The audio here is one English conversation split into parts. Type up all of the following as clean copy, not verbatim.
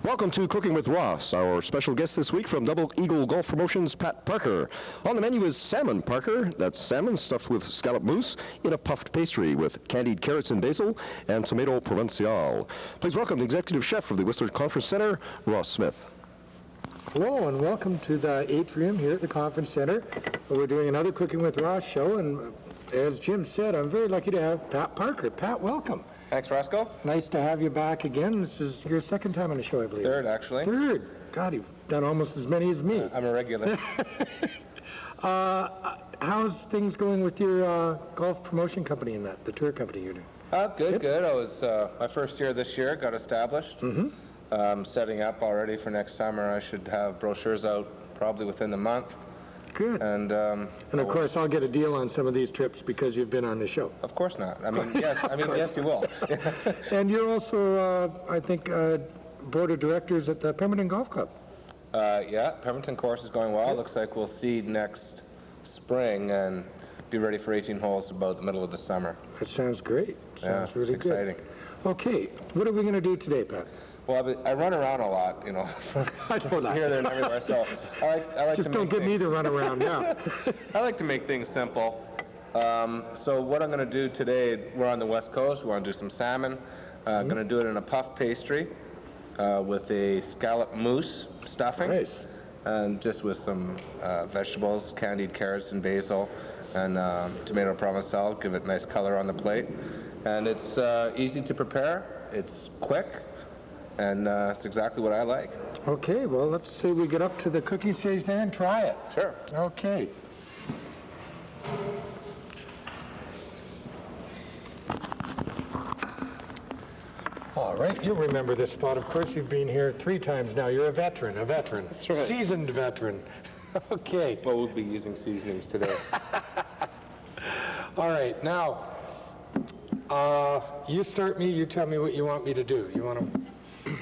Welcome to Cooking with Ross. Our special guest this week from Double Eagle Golf Promotions, Pat Parker. On the menu is salmon, Parker. That's salmon stuffed with scallop mousse in a puffed pastry with candied carrots and basil and tomato provençal. Please welcome the executive chef of the Whistler Conference Center, Ross Smith. Hello and welcome to the atrium here at the Conference Center. We're doing another Cooking with Ross show, and as Jim said, I'm very lucky to have Pat Parker. Pat, welcome. Thanks, Roscoe. Nice to have you back again. This is your second time on the show, I believe. Third, actually. Third. God, you've done almost as many as me. I'm a regular. How's things going with your golf promotion company and the tour company you're doing? Good, good. I was my first year this year, got established. Setting up already for next summer. I should have brochures out probably within the month. Good. And of course, I'll get a deal on some of these trips because you've been on the show. Of course not. I mean, yes. I mean, yes, you will. And you're also, I think, board of directors at the Pemberton Golf Club. Yeah, Pemberton course is going well. Looks like we'll seed next spring and be ready for 18 holes about the middle of the summer. That sounds great. Sounds really exciting. Good. Okay, what are we going to do today, Pat? Well, I run around a lot, you know. I know that. Here, there, and everywhere. So I like Just to don't make get me things, to run around now. I like to make things simple. So what I'm going to do today, we're on the West Coast. We want to do some salmon. Going to do it in a puff pastry with a scallop mousse stuffing. Nice. And just with some vegetables, candied carrots and basil, and tomato provençal. Give it nice color on the plate. And it's easy to prepare. It's quick. And it's exactly what I like. Okay, well, let's say we get up to the cooking stage there and try it. Sure. Okay. All right, you'll remember this spot. Of course, you've been here 3 times now. You're a veteran, That's right. Seasoned veteran. Okay. Well, we'll be using seasonings today. All right, now, you start me, you tell me what you want me to do. You want to...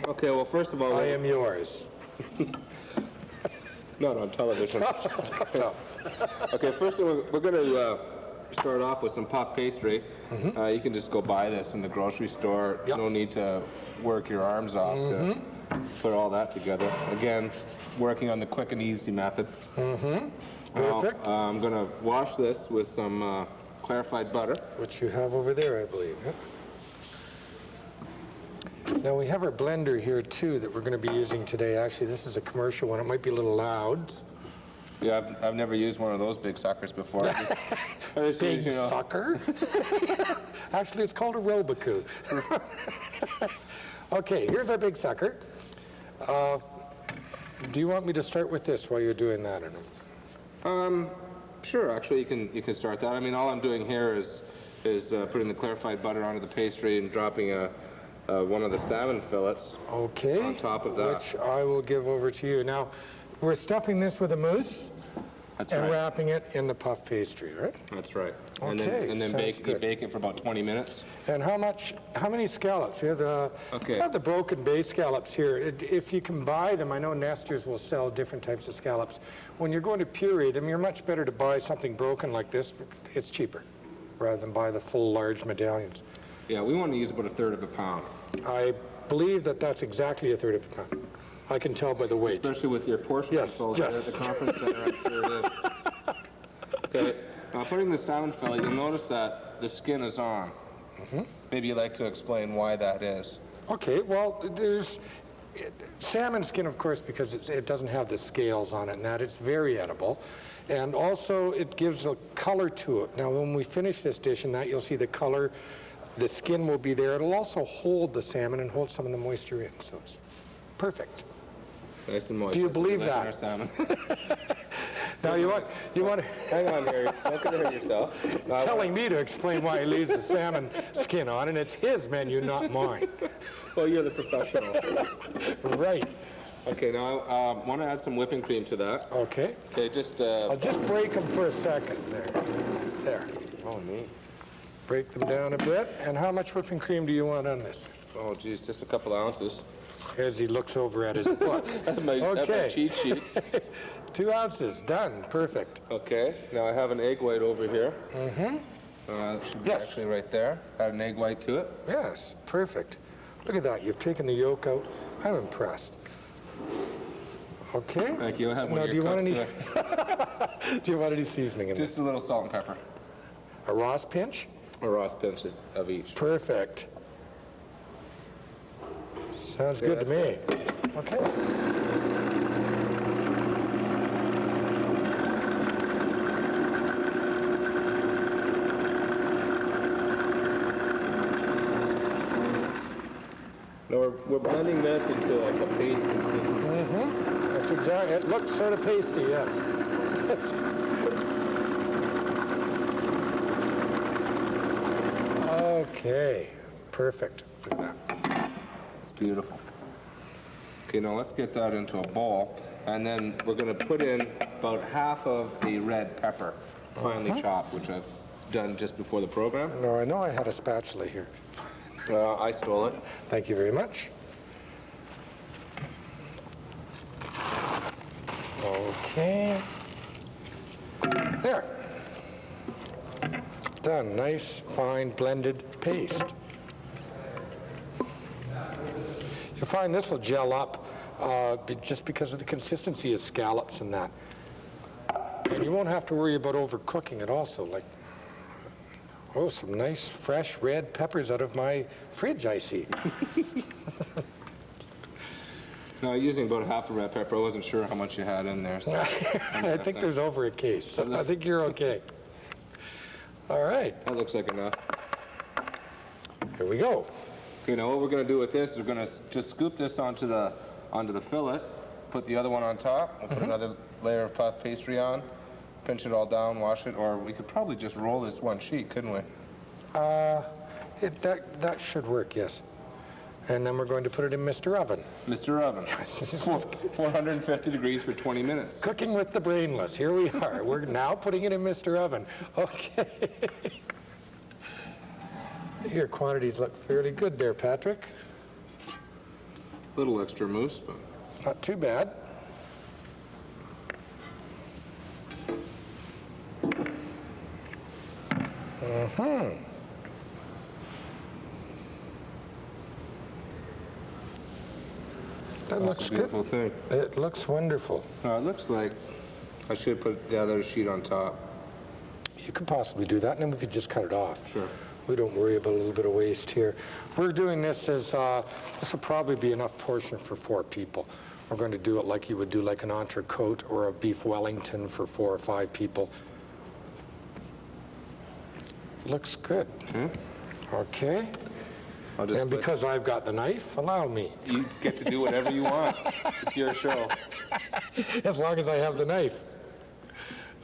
Okay, well, first of all... I am yours. Not on television. No. Okay, first of all, we're going to start off with some puff pastry. You can just go buy this in the grocery store. Yep. No need to work your arms off to put all that together. Again, working on the quick and easy method. Perfect. Now, I'm going to wash this with some clarified butter. Which you have over there, I believe. Huh? Now we have our blender here too that we're going to be using today. Actually, this is a commercial one. It might be a little loud. Yeah, I've never used one of those big suckers before. Big sucker? Actually, it's called a Robicu. Okay, here's our big sucker. Do you want me to start with this while you're doing that or no? Sure, actually you can start that. I mean, all I'm doing here is putting the clarified butter onto the pastry and dropping one of the salmon fillets on top of that. Which I will give over to you. Now, we're stuffing this with a mousse and wrapping it in the puff pastry, right? That's right. Okay, and then bake it for about 20 minutes. And how many scallops? You have the broken bay scallops here. If you can buy them, I know Nestor's will sell different types of scallops. When you're going to puree them, you're much better to buy something broken like this. It's cheaper rather than buy the full large medallions. Yeah, we want to use about 1/3 of a pound. I believe that's exactly 1/3 of a pound. I can tell by the weight. Especially with your portion control here at the conference center, I'm sure it is. Okay, now putting the salmon fillet, you'll notice that the skin is on. Maybe you'd like to explain why that is. Okay, well, there's salmon skin, of course, because it doesn't have the scales on it and that. It's very edible. And also, it gives a color to it. Now, when we finish this dish and that, you'll see the color. The skin will be there. It'll also hold the salmon and hold some of the moisture in, so it's perfect. Nice and moist. Do you believe that? Our salmon. Now you want to hang on here. Don't get hurt yourself. telling me to explain why he leaves the salmon skin on, and it's his menu, not mine. Well, you're the professional. Right. Okay, now I want to add some whipping cream to that. Okay. Okay, just... I'll just break them for a second. There. Oh, neat. Break them down a bit. And how much whipping cream do you want on this? Oh, geez, just a couple ounces. As he looks over at his book. That's my cheat sheet. 2 ounces, done, perfect. Okay, now I have an egg white over here. That should be Yes. actually right there. Add an egg white to it. Yes, perfect. Look at that. You've taken the yolk out. I'm impressed. Okay. Thank you. I'll have one Now, of do you your want cooks any? do it. Do you want any seasoning in this? Just a little salt and pepper. A Ross pinch? A Ross pinch of each. Perfect. Sounds good to me. Okay. No, we're blending this into like a paste consistency. That's exactly. It looks sort of pasty, yes. Okay. Perfect. Look at that. It's beautiful. Okay, now let's get that into a bowl, and then we're going to put in about half of the red pepper, finely chopped, which I've done just before the program. No, I know I had a spatula here. I stole it. Thank you very much. Okay. There. Done. Nice, fine, blended paste. You'll find this will gel up just because of the consistency of scallops and that. And you won't have to worry about overcooking it also. Like, oh, some nice, fresh red peppers out of my fridge, I see. No, using about half a red pepper. I wasn't sure how much you had in there. So I think there's over a case, so I think you're okay. All right, that looks like enough. here we go. Okay, now what we're going to do with this is we're going to just scoop this onto the fillet, put the other one on top, we'll put another layer of puff pastry on, pinch it all down, wash it, or we could probably just roll this one sheet, couldn't we? That should work, yes. And then we're going to put it in Mr. Oven. Mr. Oven, 450 degrees for 20 minutes. Cooking with the brainless. Here we are. We're now putting it in Mr. Oven. Okay. Your quantities look fairly good there, Patrick. A little extra mousse, but Not too bad. That looks that's a good. beautiful thing. It looks wonderful. It looks like I should put the other sheet on top. You could possibly do that, and then we could just cut it off. Sure. We don't worry about a little bit of waste here. We're doing this as, this will probably be enough portion for 4 people. We're going to do it like you would do like an entrecote or a beef Wellington for 4 or 5 people. Looks good. Okay. I'll just And because I've got the knife, allow me. you get to do whatever you want. It's your show. As long as I have the knife.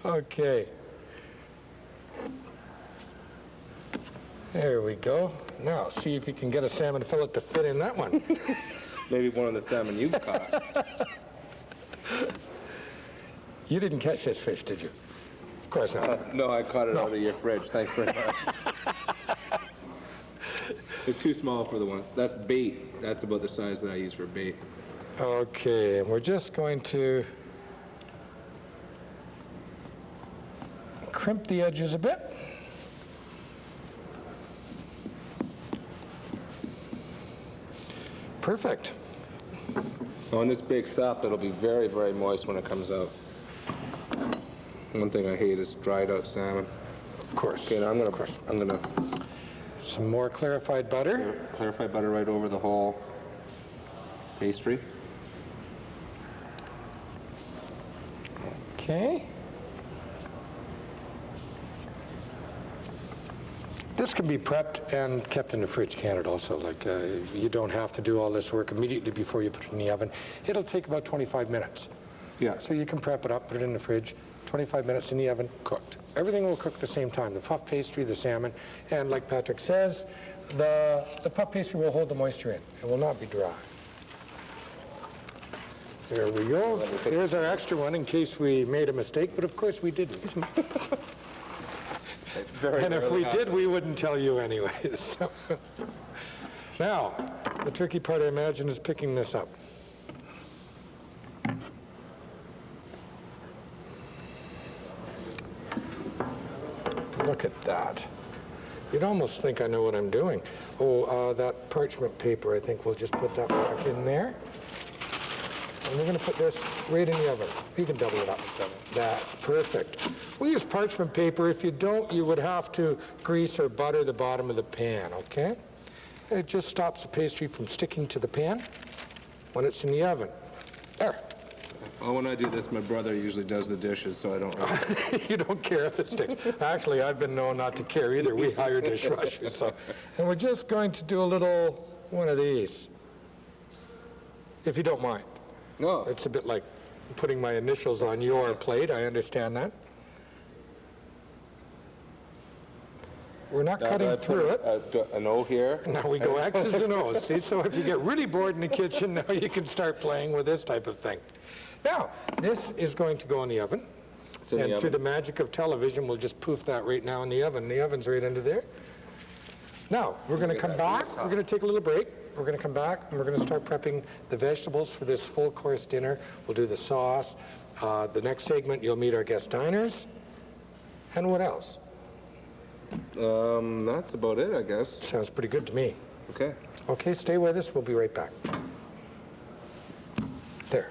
Okay. There we go. Now, see if you can get a salmon fillet to fit in that one. Maybe one of the salmon you've caught. You didn't catch this fish, did you? Of course not. No, I caught it out of your fridge. Thanks very much. It's too small for the ones. That's bait. That's about the size that I use for bait. Okay, and we're just going to crimp the edges a bit. Perfect. On this bakes up, it'll be very, very moist when it comes out. One thing I hate is dried out salmon. Of course. Okay, now I'm gonna Some more clarified butter. clarify butter right over the whole pastry. Okay. This can be prepped and kept in the fridge, can it also? Like, you don't have to do all this work immediately before you put it in the oven. It'll take about 25 minutes. Yeah. So you can prep it up, put it in the fridge, 25 minutes in the oven, cooked. Everything will cook at the same time, the puff pastry, the salmon, and like Patrick says, the puff pastry will hold the moisture in. It will not be dry. There we go. There's our extra one in case we made a mistake, but of course we didn't. And if we did, we wouldn't tell you anyways. So. Now, the tricky part, I imagine, is picking this up. Look at that. You'd almost think I know what I'm doing. Oh, that parchment paper, I think we'll just put that back in there. And we're going to put this right in the oven. You can double it up. That's perfect. We use parchment paper. If you don't, you would have to grease or butter the bottom of the pan, okay? It just stops the pastry from sticking to the pan when it's in the oven. There. Well, when I do this, my brother usually does the dishes, so I don't really... You don't care if it sticks. Actually, I've been known not to care either. We hire dishwashers. So. And we're just going to do a little one of these, if you don't mind. No. It's a bit like putting my initials on your plate. I understand that. We're not cutting through it. An O here. Now we go X's and O's. See, so if you get really bored in the kitchen, now you can start playing with this type of thing. Now, this is going to go in the oven. And through the magic of television, we'll just poof that right now in the oven. The oven's right under there. Now, we're going to come back. We're going to take a little break. We're going to come back, and we're going to start prepping the vegetables for this full-course dinner. We'll do the sauce. The next segment, you'll meet our guest diners. And what else? That's about it, I guess. Sounds pretty good to me. Okay. Okay, stay with us. We'll be right back. There.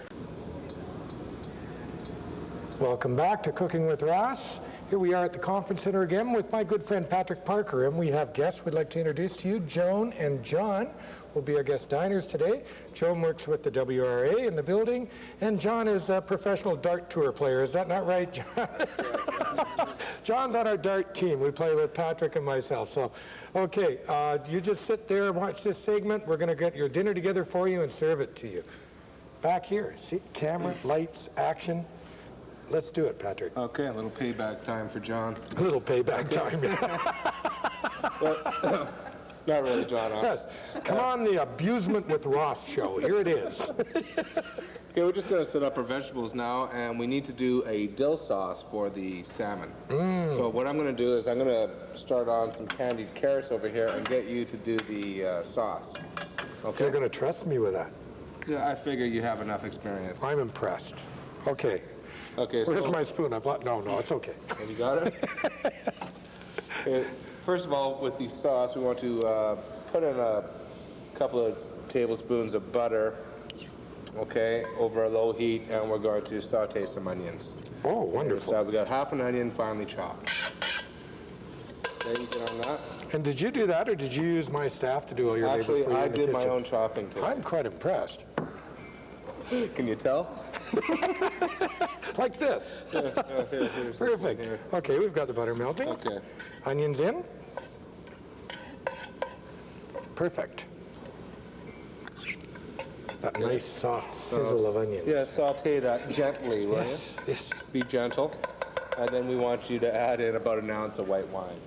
Welcome back to Cooking with Ross. Here we are at the conference center again with my good friend Patrick Parker, and we have guests we'd like to introduce to you. Joan and John will be our guest diners today. Joan works with the WRA in the building, and John is a professional dart tour player. Is that not right, John? John's on our dart team. We play with Patrick and myself. So, okay, you just sit there and watch this segment. We're going to get your dinner together for you and serve it to you. Back here, see, camera, lights, action. Let's do it, Patrick. Okay, a little payback time for John. A little payback time. Well, not really, John. Yes. Come on, the Abusement with Ross show. Here it is. Okay, we're just going to set up our vegetables now, and we need to do a dill sauce for the salmon. So what I'm going to do is I'm going to start on some candied carrots over here and get you to do the sauce. Okay? You're going to trust me with that. I figure you have enough experience. I'm impressed. Okay. Okay, Where's so... my spoon? No, it's okay. And you got it? Okay, first of all, with the sauce, we want to put in a couple of tablespoons of butter, okay, over a low heat, and we're going to saute some onions. Oh, wonderful. So we got half an onion finely chopped. Okay, you get on that? And did you do that, or did you use my staff to do all your labor for you? Actually, I in the did my kitchen? own chopping today. I'm quite impressed. Can you tell? Like this. Perfect. Okay, we've got the butter melting. Okay. Onions in. Perfect. That nice soft sizzle of onions. Yeah, saute that gently, will you? Yes. Be gentle. And then we want you to add in about an ounce of white wine.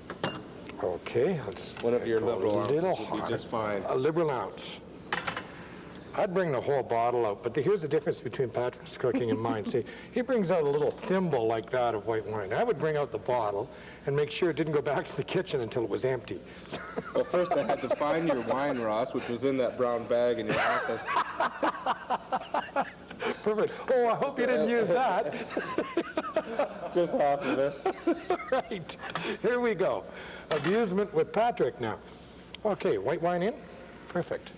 Okay. I'll just One of your go liberal a little ounces would be just fine. A liberal ounce. I'd bring the whole bottle out, but here's the difference between Patrick's cooking and mine. See, he brings out a little thimble like that of white wine. I would bring out the bottle and make sure it didn't go back to the kitchen until it was empty. Well, first I had to find your wine, Ross, which was in that brown bag in your office. Perfect. Oh, I hope you didn't use that. Just half of it. Right. Here we go. Abusement with Patrick now. Okay, white wine in. Perfect.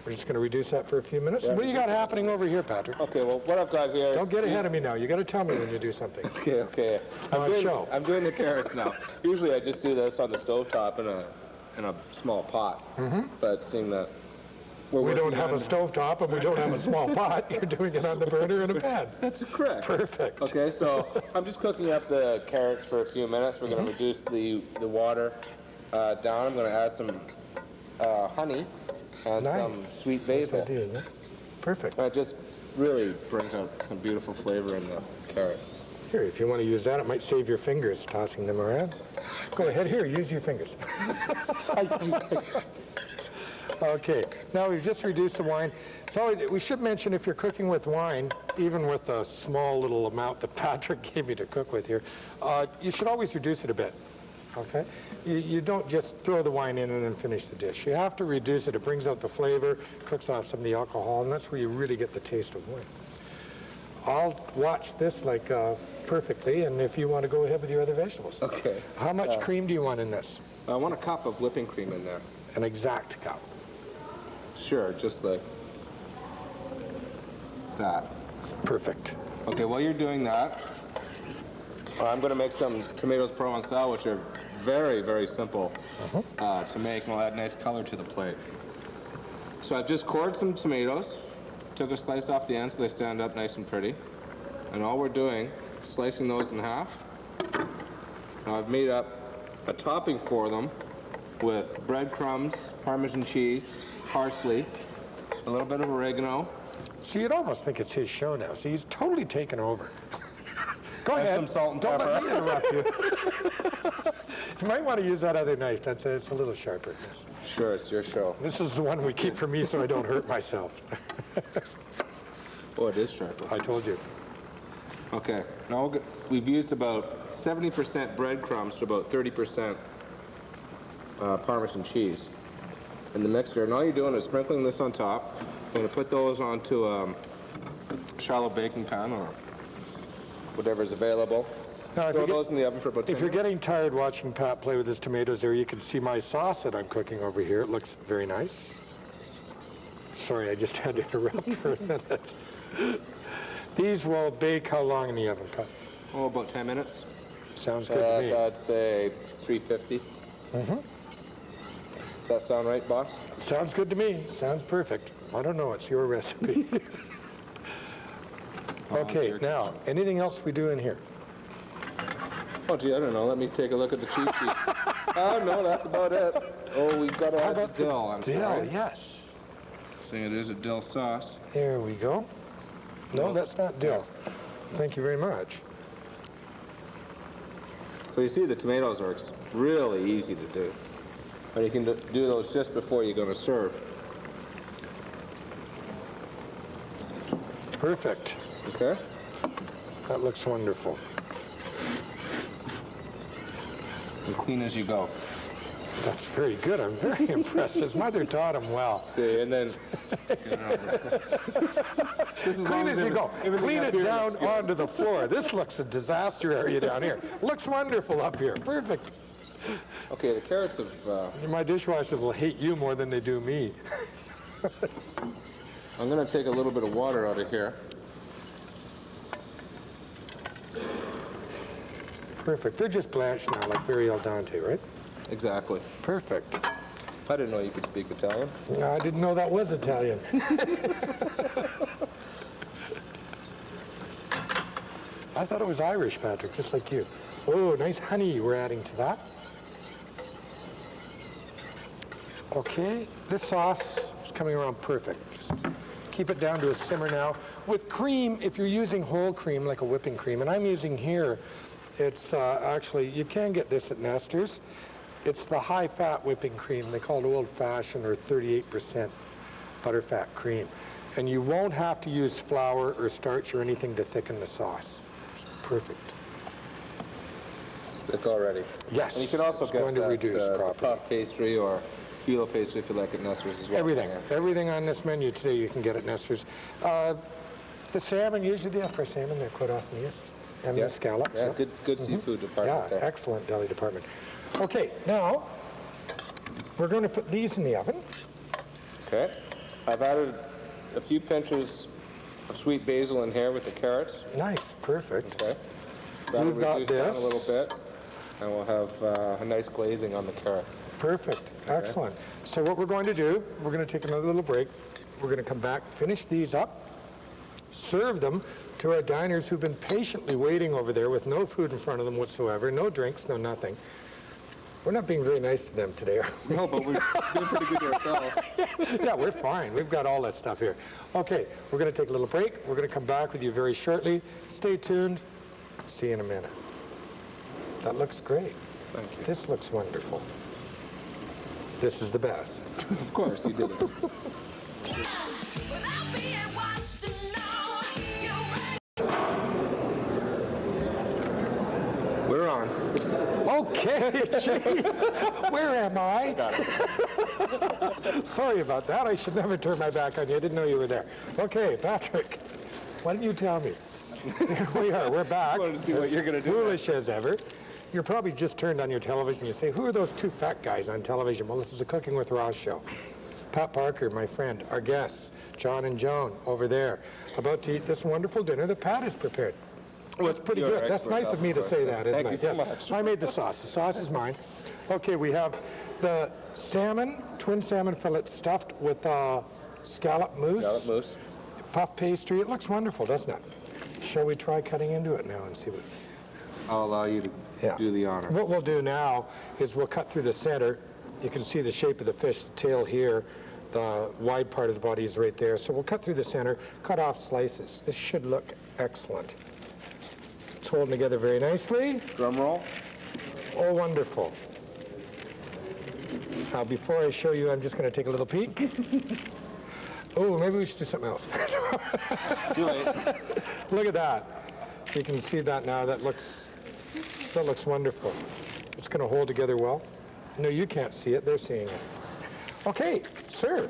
We're just going to reduce that for a few minutes. Yeah. What do you got happening over here, Patrick? Okay, well, what I've got here is... Don't get ahead of me now. You got to tell me when you do something. Okay. I'm doing the carrots now. Usually I just do this on the stovetop in a small pot. But seeing that we don't have a stovetop and we don't have a small pot, you're doing it on the burner in a pan. That's correct. Perfect. Okay, so I'm just cooking up the carrots for a few minutes. We're going to reduce the water down. I'm going to add some honey and some sweet basil. Nice idea, yeah? Perfect. It just really brings out some beautiful flavor in the carrot. Here, if you want to use that, it might save your fingers tossing them around. Go ahead, here, use your fingers. Okay, now we've just reduced the wine. So we should mention, if you're cooking with wine, even with a small little amount that Patrick gave me to cook with here, you should always reduce it a bit. Okay? You don't just throw the wine in and then finish the dish. You have to reduce it. It brings out the flavor, cooks off some of the alcohol, and that's where you really get the taste of wine. I'll watch this perfectly, and if you want to go ahead with your other vegetables. Okay. How much cream do you want in this? I want a cup of whipping cream in there. An exact cup. Sure, just like that. Perfect. Okay, while you're doing that, I'm going to make some tomatoes Provençal, which are very, very simple to make, and will add nice color to the plate. So I've just cored some tomatoes, took a slice off the end so they stand up nice and pretty. And all we're doing is slicing those in half. Now I've made up a topping for them with breadcrumbs, Parmesan cheese, parsley, a little bit of oregano. So you'd almost think it's his show now. See, he's totally taken over. Go ahead. Some salt and Don't pepper. let me interrupt you. You might want to use that other knife. It's a little sharper. Yes. Sure, it's your show. This is the one we keep for me so I don't hurt myself. Oh, it is sharper. I told you. Okay, now we've used about 70% breadcrumbs to about 30% Parmesan cheese in the mixture. And all you're doing is sprinkling this on top. I'm going to put those onto a shallow baking pan or whatever's available. Now, Throw those in the oven for about 10 if you're minutes. getting tired watching Pat play with his tomatoes there, you can see my sauce that I'm cooking over here. It looks very nice. Sorry, I just had to interrupt for a minute. These will bake how long in the oven, Pat? Oh, about 10 minutes. Sounds good to me. I'd say 350. Does that sound right, boss? Sounds good to me. Sounds perfect. I don't know. It's your recipe. Okay, now, anything else we do in here? Oh, gee, I don't know. Let me take a look at the cheat sheet. Oh, no, that's about it. Oh, we've got to add the dill. I'm Dill, sorry. yes. Saying it is a dill sauce. There we go. No, that's not dill. Thank you very much. So you see the tomatoes are really easy to do. And you can do those just before you're going to serve. Perfect. Okay? That looks wonderful. And clean as you go. That's very good. I'm very impressed. His mother taught him well. See, and then... This is Clean as you go. Clean it down onto the floor. This looks a disaster area down here. Looks wonderful up here. Perfect. Okay, the carrots have... My dishwashers will hate you more than they do me. I'm going to take a little bit of water out of here. Perfect. They're just blanched now, like very al dente, right? Exactly. Perfect. I didn't know you could speak Italian. No, I didn't know that was Italian. I thought it was Irish, Patrick, just like you. Oh, nice honey we're adding to that. Okay, this sauce is coming around perfect. Just keep it down to a simmer now. With cream, if you're using whole cream, like a whipping cream, and I'm using here, it's actually, you can get this at Nestor's. It's the high-fat whipping cream. They call it old-fashioned or 38% butterfat cream. And you won't have to use flour or starch or anything to thicken the sauce. It's perfect. It's thick already. Yes, And you can also it's get going to reduce the properly. puff pastry or phyllo pastry if you like at Nestor's as well. Everything on this menu today you can get at Nestor's. The salmon, usually the fresh salmon, they're quite often used. And the scallops. Yeah, good seafood department there. Excellent deli department. Okay, now we're going to put these in the oven. Okay. I've added a few pinches of sweet basil in here with the carrots. Nice, perfect. Okay. That'll We've got reduce down this. a little bit, and we'll have a nice glazing on the carrot. Perfect, excellent. So what we're going to do, we're going to take another little break. We're going to come back, finish these up, serve them to our diners who've been patiently waiting over there with no food in front of them whatsoever, no drinks, no nothing. We're not being very nice to them today, are we? No, but we're doing pretty good to ourselves. Yeah, we're fine. We've got all that stuff here. Okay, we're going to take a little break. We're going to come back with you very shortly. Stay tuned. See you in a minute. That looks great. Thank you. This looks wonderful. This is the best. Of course, you did it. We're on. Okay, gee, where am I? Sorry about that. I should never turn my back on you. I didn't know you were there. Okay, Patrick, why don't you tell me? Here we are. We're back. I wanted to see what you're going to do. Foolish as ever. You're probably just turned on your television. You say, who are those two fat guys on television? Well, this is the Cooking with Ross show. Pat Parker, my friend, our guests, John and Joan over there, about to eat this wonderful dinner that Pat has prepared. Well, it's pretty good. That's nice of me to say that, isn't it? Thank you so much. I made the sauce. The sauce is mine. Okay, we have the salmon, twin salmon fillets stuffed with scallop mousse. Scallop mousse. Puff pastry. It looks wonderful, doesn't it? Shall we try cutting into it now and see what... I'll allow you to do the honor. What we'll do now is we'll cut through the center. You can see the shape of the fish, the tail here. The wide part of the body is right there. So we'll cut through the center, cut off slices. This should look excellent. It's holding together very nicely. Drum roll. Oh, wonderful. Now, before I show you, I'm just going to take a little peek. Oh, maybe we should do something else. Too late. Look at that. You can see that now. That looks wonderful. It's going to hold together well. No, you can't see it. They're seeing it. Okay, sir,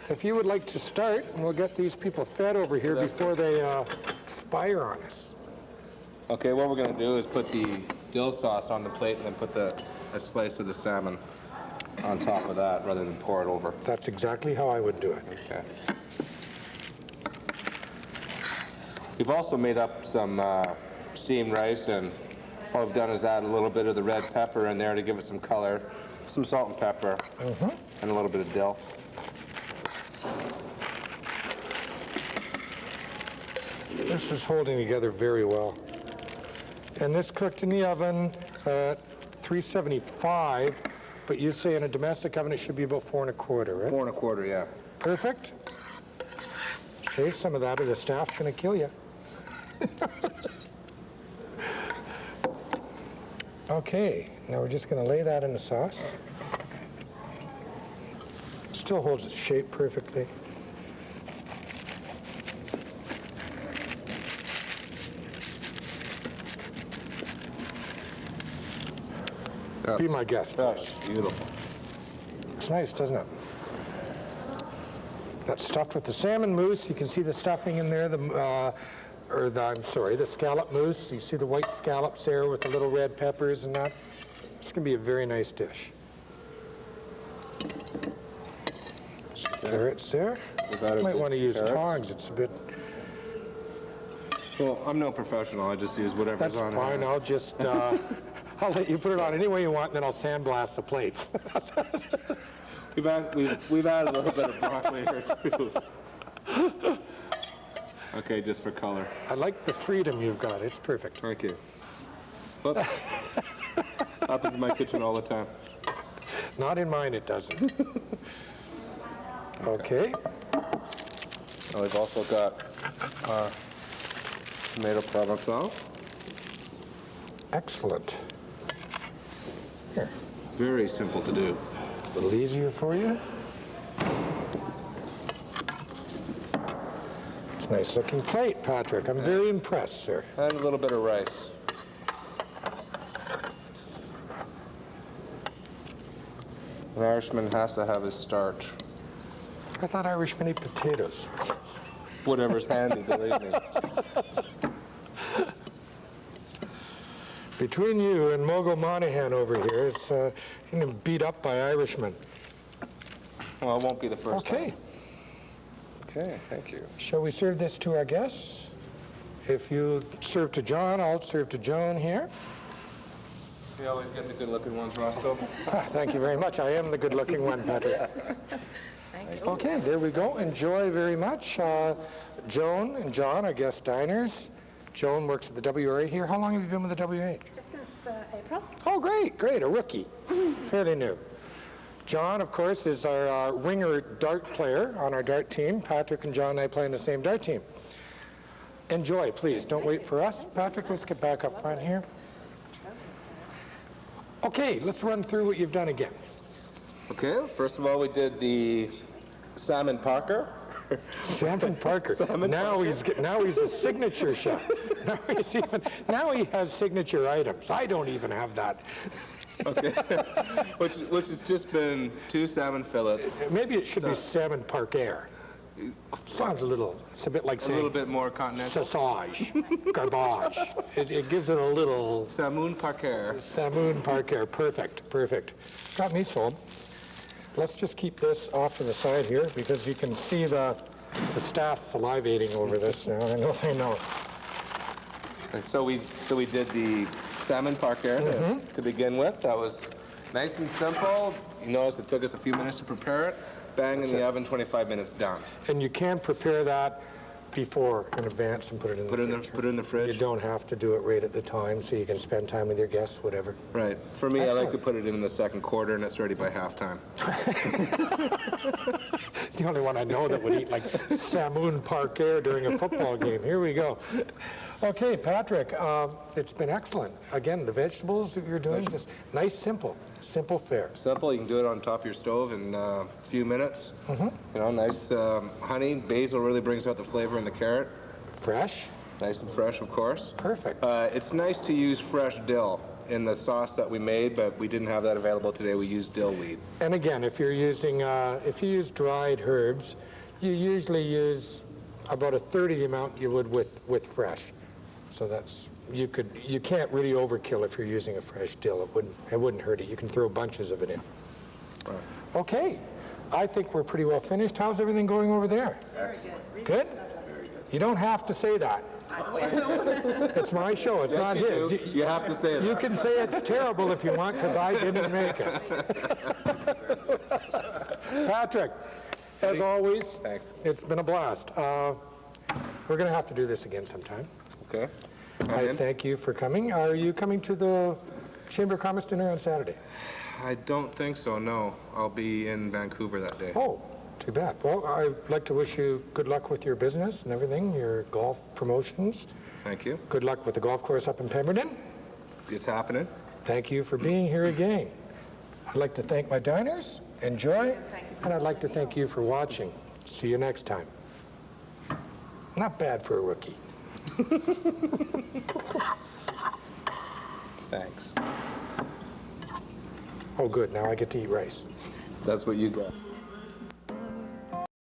if you would like to start, and we'll get these people fed over here before they expire on us. Okay, what we're going to do is put the dill sauce on the plate and then put a slice of the salmon on top of that rather than pour it over. That's exactly how I would do it. Okay. We've also made up some steamed rice, and what we've done is add a little bit of the red pepper in there to give it some color, some salt and pepper, and a little bit of dill. This is holding together very well. And this cooked in the oven at 375, but you say in a domestic oven it should be about 4 1/4, right? 4 1/4, yeah. Perfect. Shave some of that or the staff's going to kill you. Okay, now we're just going to lay that in the sauce. It still holds its shape perfectly. Be my guest. That's beautiful. It's nice, doesn't it? That's stuffed with the salmon mousse. You can see the stuffing in there, the scallop mousse. You see the white scallops there with the little red peppers and that. It's going to be a very nice dish. Carrots there. You might want to use tongs. It's a bit... Well, I'm no professional. I just use whatever's on. That's fine. I'll just... I'll let you put it on any way you want, and then I'll sandblast the plates. We've added a little bit of broccoli here, too. Okay, just for color. I like the freedom you've got. It's perfect. Thank you. Whoops. Happens in my kitchen all the time. Not in mine, it doesn't. Okay. And we've also got tomato provençal. Excellent. Here. Very simple to do. A little easier for you. It's a nice looking plate, Patrick. I'm very impressed, sir. And a little bit of rice. An Irishman has to have his starch. I thought Irishmen eat potatoes. Whatever's handy, believe me. Between you and Mogul Monahan over here, it's beat up by Irishmen. Well, it won't be the first time. Okay. Okay, thank you. Shall we serve this to our guests? If you serve to John, I'll serve to Joan here. You always get the good-looking ones, Roscoe. Thank you very much. I am the good-looking one, Patrick. Thank you. Okay, there we go. Enjoy very much. Joan and John are guest diners. Joan works at the WRA here. How long have you been with the WRA? Just since April. Oh, great, a rookie. Fairly new. John, of course, is our winger dart player on our dart team. Patrick and John and I play in the same dart team. Enjoy, please. Don't wait for us. Patrick, let's get back up front here. Okay, let's run through what you've done again. Okay, first of all, we did the Salmon Parker. Salmon Parker. Now he's a signature chef. Now he has signature items. I don't even have that. Okay, which has just been 2 salmon fillets. Maybe it should be Salmon Parker. Sounds it's a bit like A saying little bit more continental. sausage, garbage. It gives it a little Salmon parker. Salmon parker. Perfect, perfect. Got me sold. Let's just keep this off to the side here because you can see the staff salivating over this now. I know. And so we did the salmon parker to begin with. That was nice and simple. You notice it took us a few minutes to prepare it. Bang in the oven, 25 minutes done. And you can prepare that before in advance and put it in the fridge. Put it in the fridge. You don't have to do it right at the time, so you can spend time with your guests, whatever. Right. For me, I Excellent. like to put it in the second quarter, and it's ready by halftime. The only one I know that would eat like salmon parquet during a football game. Here we go. Okay, Patrick, it's been excellent. Again, the vegetables that you're doing, just nice, simple fare. Simple. You can do it on top of your stove in a few minutes. You know, nice honey. Basil really brings out the flavor in the carrot. Fresh. Nice and fresh, of course. Perfect. It's nice to use fresh dill in the sauce that we made, but we didn't have that available today. We used dill weed. And again, if you're using, if you use dried herbs, you usually use about a third of the amount you would with fresh. So that's, you can't really overkill if you're using a fresh dill. It wouldn't hurt it. You can throw bunches of it in. Right. Okay, I think we're pretty well finished. How's everything going over there? Very good. Good? You don't have to say that. It's my show, it's not his. You have to say that. You can say it's terrible if you want, because I didn't make it. Patrick, as always, Thanks. it's been a blast. We're going to have to do this again sometime. Okay. I thank you for coming. Are you coming to the Chamber of Commerce dinner on Saturday? I don't think so, no. I'll be in Vancouver that day. Oh, too bad. Well, I'd like to wish you good luck with your business and everything, your golf promotions. Thank you. Good luck with the golf course up in Pemberton. It's happening. Thank you for being here again. I'd like to thank my diners. Enjoy. And I'd like to thank you for watching. See you next time. Not bad for a rookie. Thanks. Oh, good. Now I get to eat rice. That's what you got.